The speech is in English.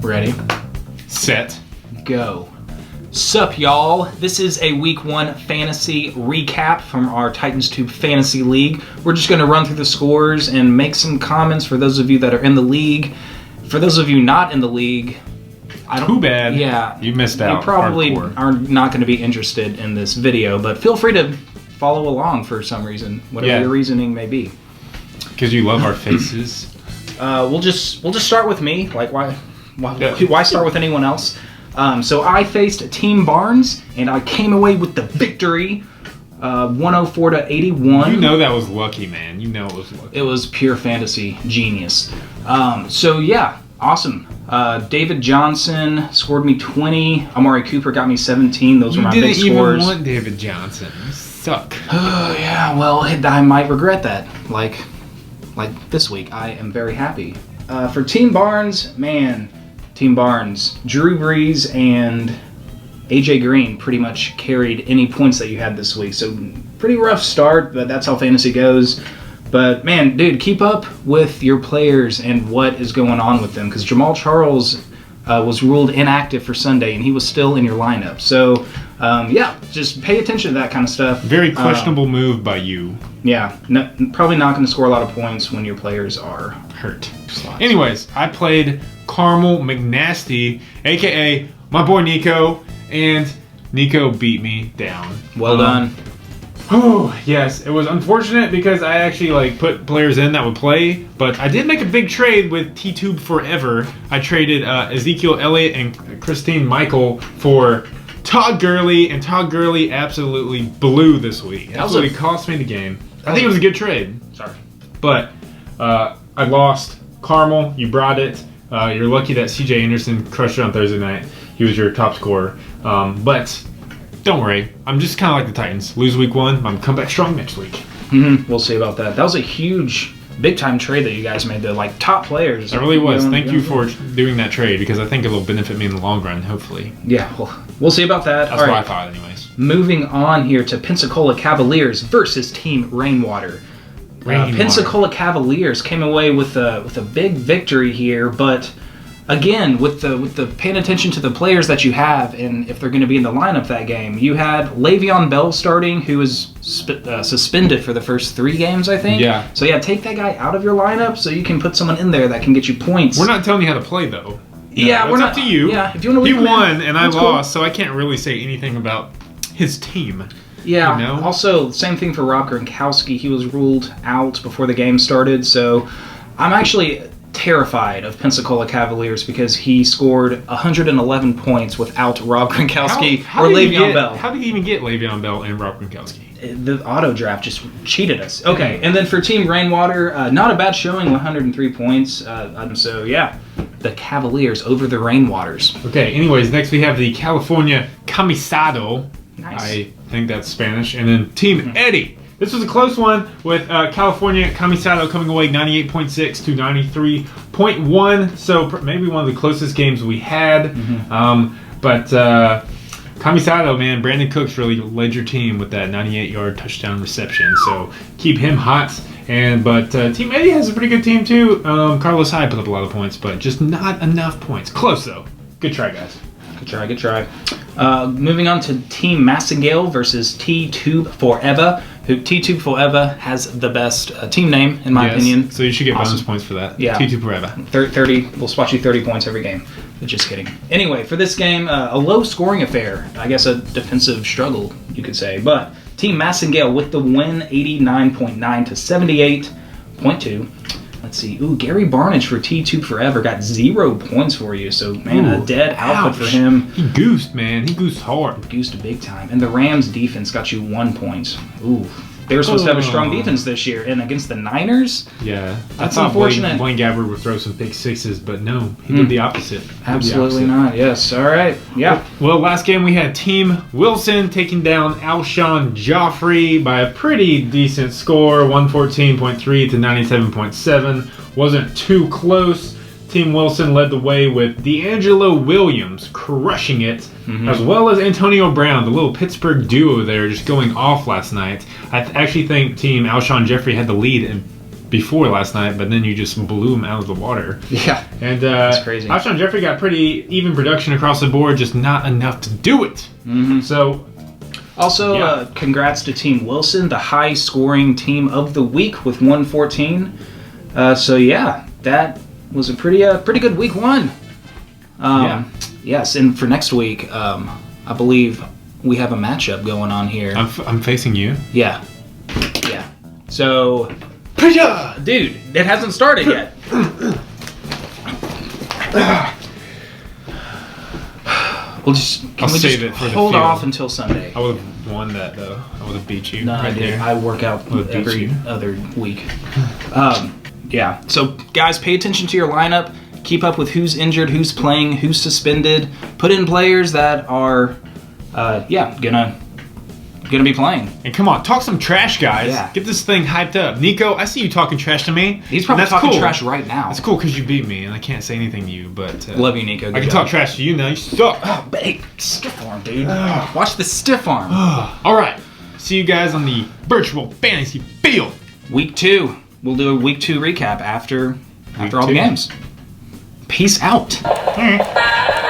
Ready? Set. Go. Sup, y'all? This is a Week 1 fantasy recap from our Titans Tube Fantasy League. We're just going to run through the scores and make some comments for those of you that are in the league. For those of you not in the league, Too bad. Yeah. You missed out. You probably Hardcore. are not going to be interested in this video, but feel free to follow along for some reason, whatever your reasoning may be. Because you love our faces. We'll just start with me. Like, why start with anyone else? So I faced Team Barnes, and I came away with the victory, 104 to 81. You know that was lucky, man. You know it was lucky. It was pure fantasy genius. So yeah, awesome. David Johnson scored me 20. Amari Cooper got me 17. Those were my big scores. You didn't even want David Johnson. You suck. Oh yeah, well I might regret that. Like this week, I am very happy. For Team Barnes, man. Team Barnes, Drew Brees and AJ Green pretty much carried any points that you had this week. So pretty rough start, but that's how fantasy goes. But man, dude, keep up with your players and what is going on with them, because Jamal Charles was ruled inactive for Sunday and he was still in your lineup. So yeah, just pay attention to that kind of stuff. Very questionable move by you. Yeah, probably not going to score a lot of points when your players are hurt. Anyways, I played Carmel McNasty, aka my boy Nico, and Nico beat me down. Well done. Oh yes, it was unfortunate because I actually put players in that would play, but I did make a big trade with T-Tube Forever. I traded Ezekiel Elliott and Christine Michael for Todd Gurley, and Todd Gurley absolutely blew this week. Absolutely cost me the game. I think it was a good trade. Sorry. But I lost. Carmel, you brought it. You're lucky that CJ Anderson crushed it on Thursday night. He was your top scorer. But don't worry. I'm just kind of like the Titans. Lose week 1, I'm going to come back strong next week. We'll see about that. That was a huge, big-time trade that you guys made. The top players. It really was. Thank you for doing that trade, because I think it'll benefit me in the long run, hopefully. Yeah, well, we'll see about that. That's what I thought, anyways. Moving on here to Pensacola Cavaliers versus Team Rainwater. Pensacola Cavaliers came away with a big victory here, but again, with the paying attention to the players that you have and if they're going to be in the lineup that game, you had Le'Veon Bell starting, who was suspended for the first 3 games, I think. Yeah. So yeah, take that guy out of your lineup so you can put someone in there that can get you points. We're not telling you how to play, though. Yeah, we're not. Up to you. Yeah, if you want to. He won and I lost, so I can't really say anything about his team. Yeah. You know? Also, same thing for Rob Gronkowski. He was ruled out before the game started, so I'm actually terrified of Pensacola Cavaliers because he scored 111 points without Rob Gronkowski or Le'Veon Bell. How did he even get Le'Veon Bell and Rob Gronkowski? The auto draft just cheated us. Okay, and then for Team Rainwater, not a bad showing, 103 points. So yeah, the Cavaliers over the Rainwaters. Okay, anyways, next we have the California Camisado. Nice. I think that's Spanish. And then Team Eddie. This was a close one with California Camisado coming away 98.6 to 93.1. So maybe one of the closest games we had. But Camisado, man, Brandon Cooks really led your team with that 98-yard touchdown reception. So keep him hot. But Team Eddie has a pretty good team too. Carlos Hyde put up a lot of points, but just not enough points. Close though. Good try, guys. Good try. Moving on to Team Massengale versus T-Tube Forever. Who T-Tube Forever has the best team name, in my opinion. So you should get bonus points for that. Yeah. T-Tube Forever. 30. We'll spot you 30 points every game. Just kidding. Anyway, for this game, a low-scoring affair. I guess a defensive struggle, you could say. But Team Massengale with the win, 89.9 to 78.2. Let's see. Ooh, Gary Barnage for T-Tube Forever got 0 points for you. So, man, a dead output for him. He goosed, man. He goosed hard. Goosed big time. And the Rams defense got you 1 point. Ooh. They were supposed to have a strong defense this year, and against the Niners? Yeah. That's unfortunate. Blaine Gabbert would throw some pick sixes, but no, he did the opposite. Absolutely not. Yes. All right. Yeah. Well, last game we had Team Wilson taking down Alshon Joffrey by a pretty decent score, 114.3 to 97.7. Wasn't too close. Team Wilson led the way with D'Angelo Williams crushing it, as well as Antonio Brown, the little Pittsburgh duo there, just going off last night. I actually think Team Alshon Jeffrey had the lead in before last night, but then you just blew them out of the water. Yeah. And That's crazy. Alshon Jeffrey got pretty even production across the board, just not enough to do it. Mm-hmm. So, Also, Yeah. congrats to Team Wilson, the high-scoring team of the week with 114. So yeah, that was a pretty good week one. Yeah. Yes, and for next week, I believe we have a matchup going on here. I'm facing you. Yeah. So, dude, it hasn't started yet. Can I'll we save just it for the hold field. off until Sunday? I would have won that though. I would have beat you No, right dude, there. I work out Would beat every you. other week. Yeah. So, guys, pay attention to your lineup. Keep up with who's injured, who's playing, who's suspended. Put in players that are, gonna be playing. And come on, talk some trash, guys. Yeah. Get this thing hyped up. Nico, I see you talking trash to me. He's probably and that's talking cool. trash right now. That's cool because you beat me, and I can't say anything to you. But Love you, Nico. I Good can job. talk trash to you now. You suck. Oh, hey, stiff arm, dude. Watch the stiff arm. All right. See you guys on the virtual fantasy field. Week 2. We'll do a week 2 recap after all the two. games. Peace out. All right.